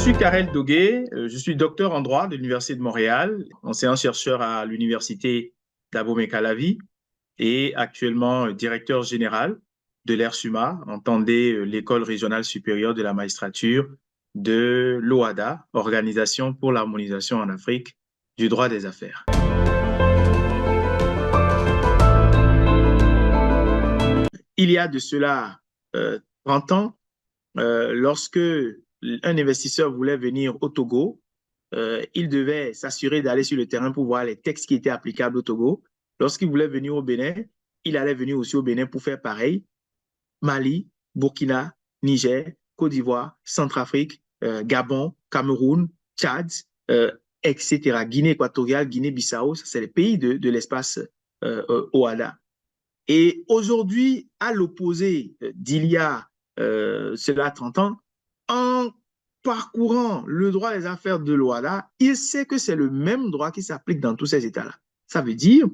suis Karel Dogué, je suis docteur en droit de l'Université de Montréal, enseignant-chercheur à l'Université d'Abomey-Calavi et actuellement directeur général de l'ERSUMA, entendez l'École régionale supérieure de la magistrature de l'OHADA, Organisation pour l'harmonisation en Afrique du droit des affaires. Il y a de cela 30 ans, lorsque un investisseur voulait venir au Togo, il devait s'assurer d'aller sur le terrain pour voir les textes qui étaient applicables au Togo. Lorsqu'il voulait venir au Bénin, il allait venir aussi au Bénin pour faire pareil. Mali, Burkina, Niger, Côte d'Ivoire, Centrafrique, Gabon, Cameroun, Tchad, etc. Guinée équatoriale, Guinée-Bissau, c'est les pays de l'espace OHADA. Et aujourd'hui, à l'opposé d'il y a cela 30 ans, en parcourant le droit des affaires de l'OHADA, il sait que c'est le même droit qui s'applique dans tous ces États-là. Ça veut dire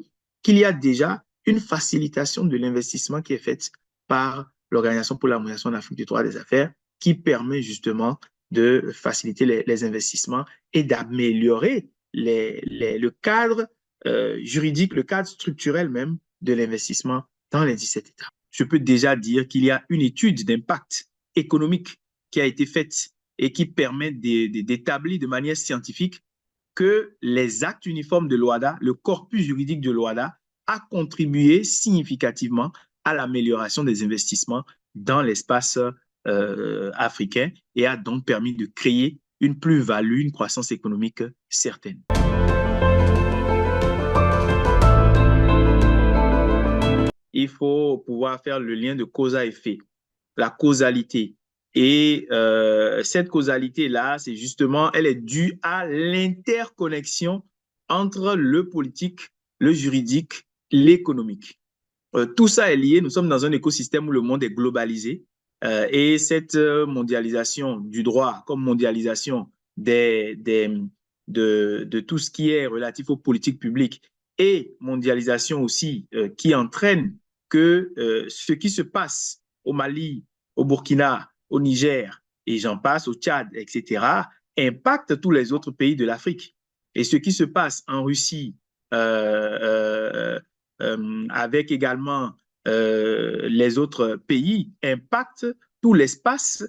qu'il y a déjà une facilitation de l'investissement qui est faite par l'Organisation pour l'harmonisation en Afrique du droit des affaires, qui permet justement de faciliter les investissements et d'améliorer le cadre juridique, le cadre structurel même de l'investissement dans les 17 États. Je peux déjà dire qu'il y a une étude d'impact économique qui a été faite et qui permet d'établir de manière scientifique que les actes uniformes de l'OHADA, le corpus juridique de l'OHADA, a contribué significativement à l'amélioration des investissements dans l'espace africain et a donc permis de créer une plus-value, une croissance économique certaine. Il faut pouvoir faire le lien de cause à effet, la causalité. Et cette causalité-là, c'est justement, elle est due à l'interconnexion entre le politique, le juridique, l'économique. Tout ça est lié. Nous sommes dans un écosystème où le monde est globalisé. Et cette mondialisation du droit comme mondialisation de tout ce qui est relatif aux politiques publiques et mondialisation aussi qui entraîne que ce qui se passe au Mali, au Burkina, au Niger, et j'en passe, au Tchad, etc., impacte tous les autres pays de l'Afrique. Et ce qui se passe en Russie, avec également les autres pays, impacte tout l'espace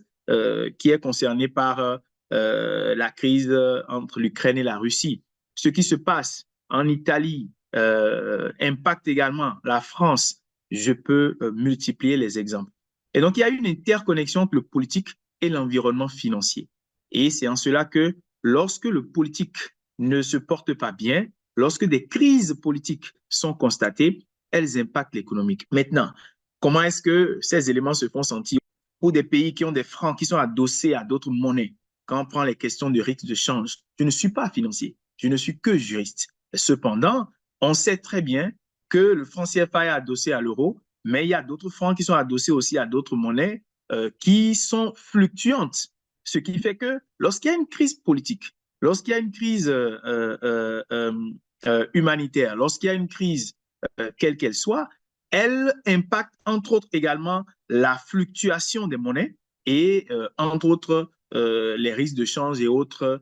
qui est concerné par la crise entre l'Ukraine et la Russie. Ce qui se passe en Italie impacte également la France. Je peux multiplier les exemples. Et donc, il y a une interconnexion entre le politique et l'environnement financier. Et c'est en cela que lorsque le politique ne se porte pas bien, lorsque des crises politiques sont constatées, elles impactent l'économique. Maintenant, comment est-ce que ces éléments se font sentir pour des pays qui ont des francs, qui sont adossés à d'autres monnaies? Quand on prend les questions de risque de change, je ne suis pas financier, je ne suis que juriste. Cependant, on sait très bien que le franc CFA est adossé à l'euro, mais il y a d'autres francs qui sont adossés aussi à d'autres monnaies qui sont fluctuantes. Ce qui fait que lorsqu'il y a une crise politique, lorsqu'il y a une crise humanitaire, lorsqu'il y a une crise quelle qu'elle soit, elle impacte entre autres également la fluctuation des monnaies et entre autres les risques de change et autres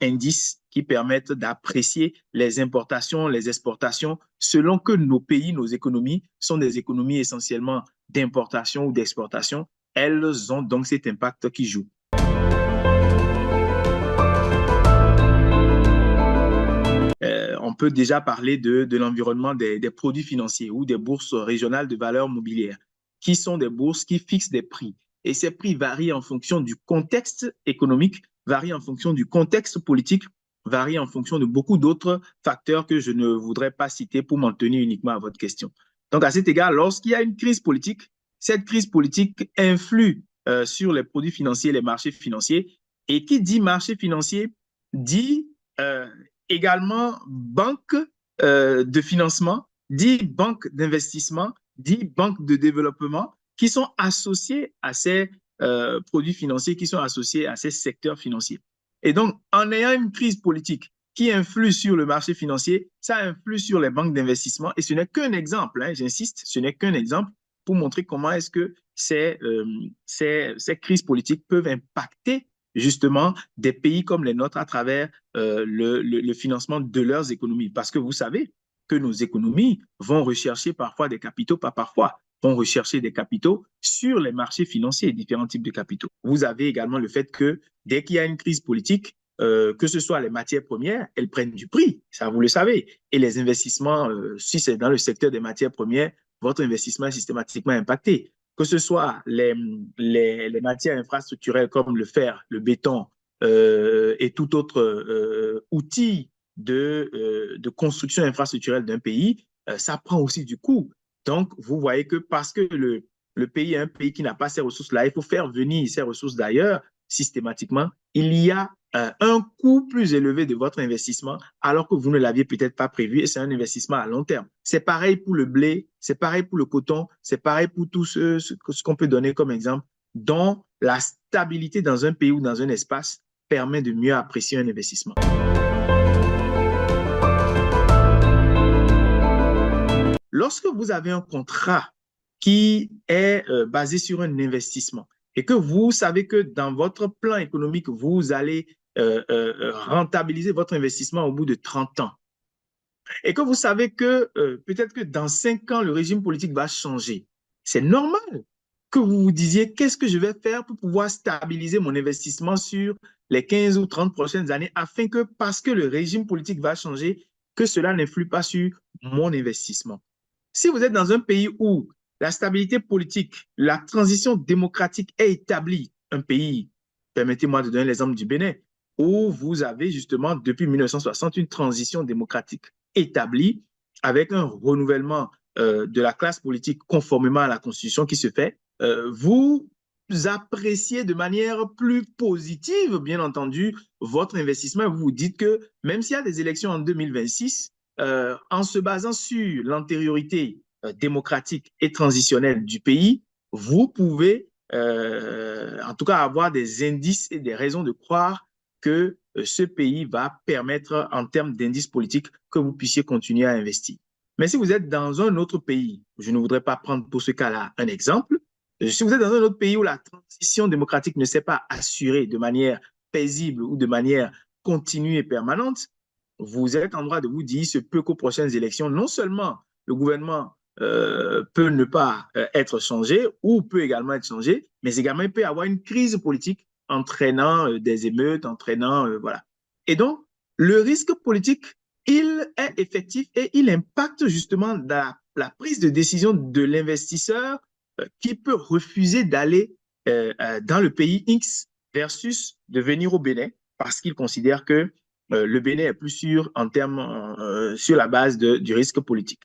indices qui permettent d'apprécier les importations, les exportations, selon que nos pays, nos économies sont des économies essentiellement d'importation ou d'exportation. Elles ont donc cet impact qui joue. On peut déjà parler de l'environnement des produits financiers ou des bourses régionales de valeurs mobilières, qui sont des bourses qui fixent des prix. Et ces prix varient en fonction du contexte économique, varient en fonction du contexte politique, varient en fonction de beaucoup d'autres facteurs que je ne voudrais pas citer pour m'en tenir uniquement à votre question. Donc, à cet égard, lorsqu'il y a une crise politique, cette crise politique influe sur les produits financiers, les marchés financiers. Et qui dit marché financier dit également banque de financement, dit banque d'investissement, dit banque de développement, qui sont associés à ces produits financiers, qui sont associés à ces secteurs financiers. Et donc, en ayant une crise politique qui influe sur le marché financier, ça influe sur les banques d'investissement. Et ce n'est qu'un exemple, hein, j'insiste, ce n'est qu'un exemple pour montrer comment est-ce que ces crises politiques peuvent impacter justement des pays comme les nôtres à travers le financement de leurs économies. Parce que vous savez que nos économies vont rechercher parfois des capitaux, pas parfois, vont rechercher des capitaux sur les marchés financiers, différents types de capitaux. Vous avez également le fait que dès qu'il y a une crise politique, que ce soit les matières premières, elles prennent du prix, ça vous le savez. Et les investissements, si c'est dans le secteur des matières premières, votre investissement est systématiquement impacté. Que ce soit les matières infrastructurelles comme le fer, le béton et tout autre outil de construction infrastructurelle d'un pays, ça prend aussi du coût. Donc, vous voyez que parce que le pays est un pays qui n'a pas ces ressources-là, il faut faire venir ces ressources d'ailleurs systématiquement. Il y a un coût plus élevé de votre investissement alors que vous ne l'aviez peut-être pas prévu et c'est un investissement à long terme. C'est pareil pour le blé, c'est pareil pour le coton, c'est pareil pour tout ce qu'on peut donner comme exemple, dont la stabilité dans un pays ou dans un espace permet de mieux apprécier un investissement. Lorsque vous avez un contrat qui est basé sur un investissement et que vous savez que dans votre plan économique, vous allez rentabiliser votre investissement au bout de 30 ans et que vous savez que peut-être que dans 5 ans, le régime politique va changer, c'est normal que vous vous disiez qu'est-ce que je vais faire pour pouvoir stabiliser mon investissement sur les 15 ou 30 prochaines années afin que, parce que le régime politique va changer, que cela n'influe pas sur mon investissement. Si vous êtes dans un pays où la stabilité politique, la transition démocratique est établie, un pays, permettez-moi de donner l'exemple du Bénin, où vous avez justement depuis 1960 une transition démocratique établie avec un renouvellement de la classe politique conformément à la Constitution qui se fait, vous appréciez de manière plus positive, bien entendu, votre investissement. Vous vous dites que même s'il y a des élections en 2026, en se basant sur l'antériorité démocratique et transitionnelle du pays, vous pouvez en tout cas avoir des indices et des raisons de croire que ce pays va permettre en termes d'indices politiques que vous puissiez continuer à investir. Mais si vous êtes dans un autre pays, je ne voudrais pas prendre pour ce cas-là un exemple, si vous êtes dans un autre pays où la transition démocratique ne s'est pas assurée de manière paisible ou de manière continue et permanente, vous êtes en droit de vous dire, ce peut qu'aux prochaines élections, non seulement le gouvernement peut ne pas être changé ou peut également être changé, mais également il peut y avoir une crise politique entraînant des émeutes, entraînant, voilà. Et donc, le risque politique, il est effectif et il impacte justement la prise de décision de l'investisseur qui peut refuser d'aller dans le pays X versus de venir au Bénin parce qu'il considère que le Bénin est plus sûr en termes, sur la base du risque politique.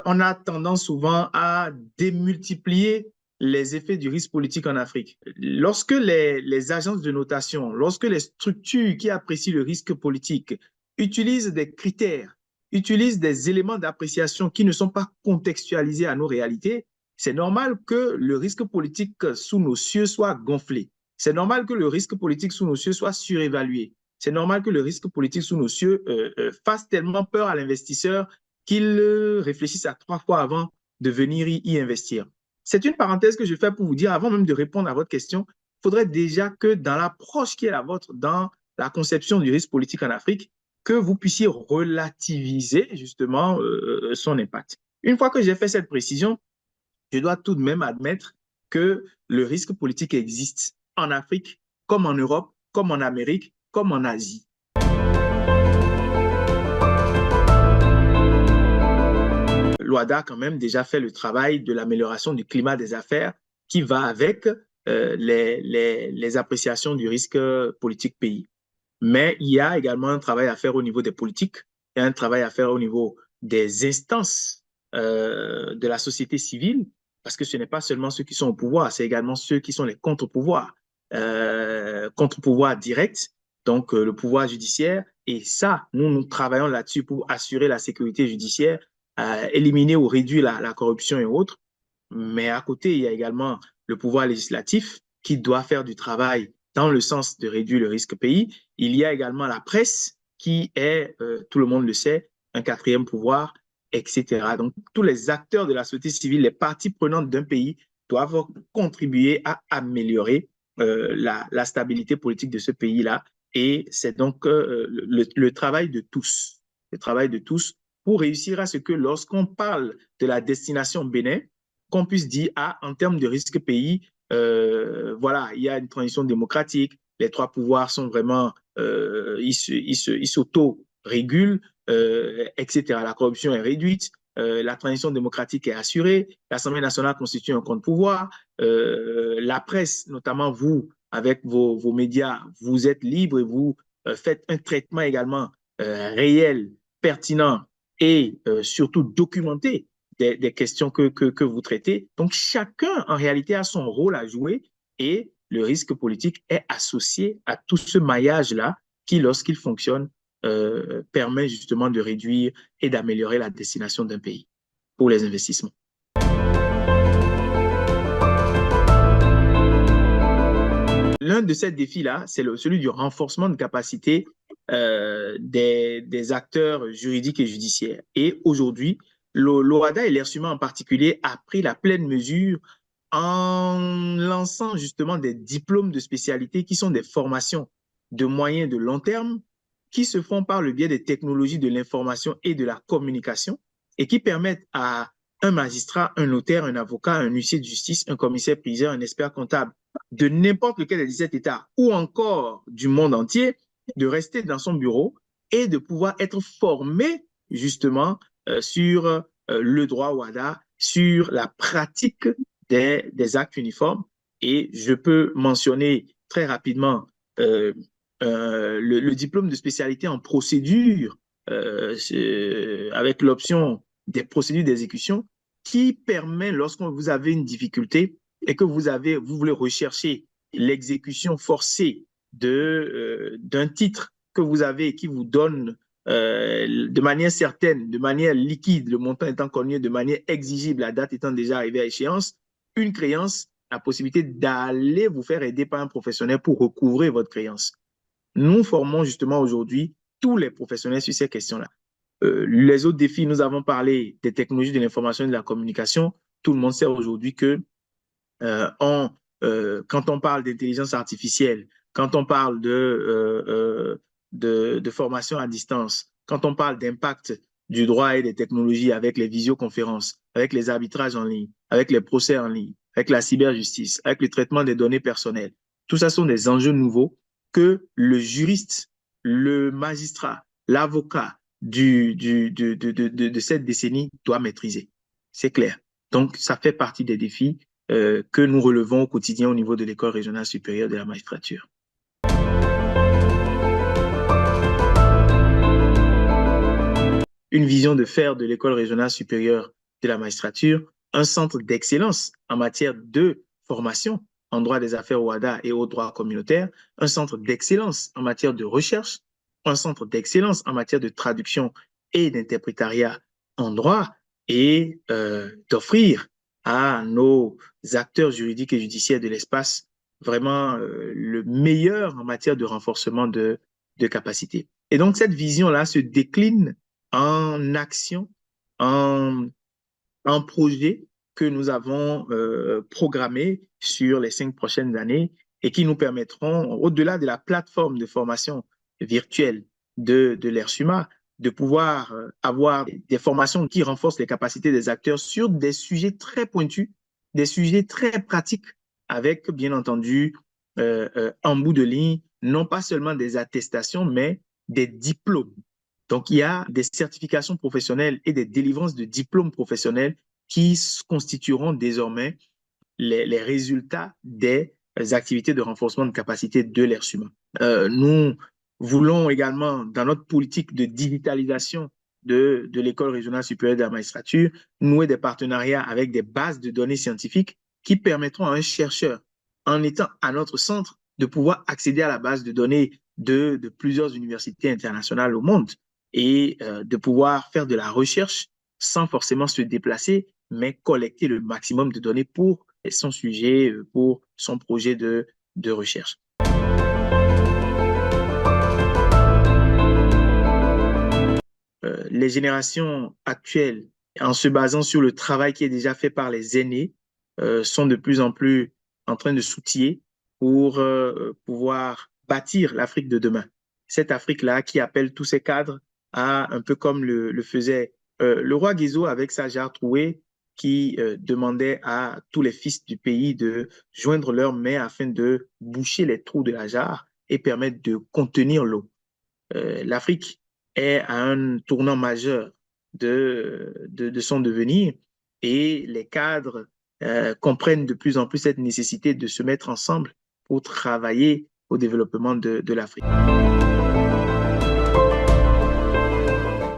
On a tendance souvent à démultiplier les effets du risque politique en Afrique. Lorsque les agences de notation, lorsque les structures qui apprécient le risque politique utilisent des critères, utilisent des éléments d'appréciation qui ne sont pas contextualisés à nos réalités, c'est normal que le risque politique sous nos cieux soit gonflé. C'est normal que le risque politique sous nos cieux soit surévalué. C'est normal que le risque politique sous nos cieux fasse tellement peur à l'investisseur qu'il réfléchisse à 3 fois avant de venir y investir. C'est une parenthèse que je fais pour vous dire, avant même de répondre à votre question, il faudrait déjà que dans l'approche qui est la vôtre, dans la conception du risque politique en Afrique, que vous puissiez relativiser justement son impact. Une fois que j'ai fait cette précision, je dois tout de même admettre que le risque politique existe en Afrique, comme en Europe, comme en Amérique, comme en Asie. L'OHADA a quand même déjà fait le travail de l'amélioration du climat des affaires qui va avec les appréciations du risque politique pays. Mais il y a également un travail à faire au niveau des politiques, il y a un travail à faire au niveau des instances de la société civile, parce que ce n'est pas seulement ceux qui sont au pouvoir, c'est également ceux qui sont les contre-pouvoirs, contre-pouvoirs directs, donc le pouvoir judiciaire. Et ça, nous travaillons là-dessus pour assurer la sécurité judiciaire, éliminer ou réduire la corruption et autres. Mais à côté, il y a également le pouvoir législatif qui doit faire du travail dans le sens de réduire le risque pays. Il y a également la presse qui est, tout le monde le sait, un quatrième pouvoir, etc. Donc, tous les acteurs de la société civile, les parties prenantes d'un pays doivent contribuer à améliorer la stabilité politique de ce pays-là. Et c'est donc le travail de tous, le travail de tous pour réussir à ce que lorsqu'on parle de la destination Bénin, qu'on puisse dire, ah, en termes de risque pays, voilà, il y a une transition démocratique, les trois pouvoirs sont vraiment, ils s'auto-régulent, etc. La corruption est réduite, la transition démocratique est assurée, l'Assemblée nationale constitue un contre-pouvoir, la presse, notamment vous, avec vos médias, vous êtes libres et vous faites un traitement également réel, pertinent et surtout documenté des questions que vous traitez. Donc, chacun, en réalité, a son rôle à jouer et le risque politique est associé à tout ce maillage-là qui, lorsqu'il fonctionne, permet justement de réduire et d'améliorer la destination d'un pays pour les investissements. L'un de ces défis-là, c'est celui du renforcement de capacité des acteurs juridiques et judiciaires. Et aujourd'hui, l'OHADA et l'ERSUMA en particulier a pris la pleine mesure en lançant justement des diplômes de spécialité qui sont des formations de moyen et de long terme qui se font par le biais des technologies de l'information et de la communication et qui permettent à un magistrat, un notaire, un avocat, un huissier de justice, un commissaire-priseur, un expert comptable de n'importe lequel des 17 États ou encore du monde entier de rester dans son bureau et de pouvoir être formé justement sur le droit WADA, sur la pratique des actes uniformes. Et je peux mentionner très rapidement le diplôme de spécialité en procédure avec l'option des procédures d'exécution qui permet, lorsque vous avez une difficulté et que vous voulez rechercher l'exécution forcée d'un titre que vous avez et qui vous donne de manière certaine, de manière liquide, le montant étant connu, de manière exigible, la date étant déjà arrivée à échéance, une créance, la possibilité d'aller vous faire aider par un professionnel pour recouvrer votre créance. Nous formons justement aujourd'hui tous les professionnels sur ces questions-là. Les autres défis, nous avons parlé des technologies de l'information et de la communication. Tout le monde sait aujourd'hui que quand on parle d'intelligence artificielle, quand on parle de formation à distance, quand on parle d'impact du droit et des technologies avec les visioconférences, avec les arbitrages en ligne, avec les procès en ligne, avec la cyberjustice, avec le traitement des données personnelles, tout ça sont des enjeux nouveaux que le juriste, le magistrat, l'avocat de cette décennie doit maîtriser. C'est clair. Donc, ça fait partie des défis que nous relevons au quotidien au niveau de l'École régionale supérieure de la magistrature. Une vision de faire de l'École régionale supérieure de la magistrature un centre d'excellence en matière de formation en droit des affaires au WADA et au droit communautaire, un centre d'excellence en matière de recherche, un centre d'excellence en matière de traduction et d'interprétariat en droit et d'offrir à nos acteurs juridiques et judiciaires de l'espace vraiment le meilleur en matière de renforcement de capacités. Et donc, cette vision-là se décline en action, en projet que nous avons programmé sur les 5 prochaines années et qui nous permettront, au-delà de la plateforme de formation virtuelle de l'ERSUMA, de pouvoir avoir des formations qui renforcent les capacités des acteurs sur des sujets très pointus, des sujets très pratiques, avec, bien entendu, en bout de ligne, non pas seulement des attestations, mais des diplômes. Donc, il y a des certifications professionnelles et des délivrances de diplômes professionnels qui constitueront désormais les résultats des activités de renforcement de capacité de l'ERSUMA. Nous voulons également, dans notre politique de digitalisation de l'École régionale supérieure de la magistrature, nouer des partenariats avec des bases de données scientifiques qui permettront à un chercheur, en étant à notre centre, de pouvoir accéder à la base de données de plusieurs universités internationales au monde et de pouvoir faire de la recherche sans forcément se déplacer, mais collecter le maximum de données pour son sujet, pour son projet de recherche. Les générations actuelles, en se basant sur le travail qui est déjà fait par les aînés, sont de plus en plus en train de s'outiller pour pouvoir bâtir l'Afrique de demain. Cette Afrique-là qui appelle tous ses cadres à, un peu comme le faisait le roi Guizot avec sa jarre trouée, qui demandait à tous les fils du pays de joindre leurs mains afin de boucher les trous de la jarre et permettre de contenir l'eau. L'Afrique est à un tournant majeur de son devenir et les cadres comprennent de plus en plus cette nécessité de se mettre ensemble pour travailler au développement de l'Afrique.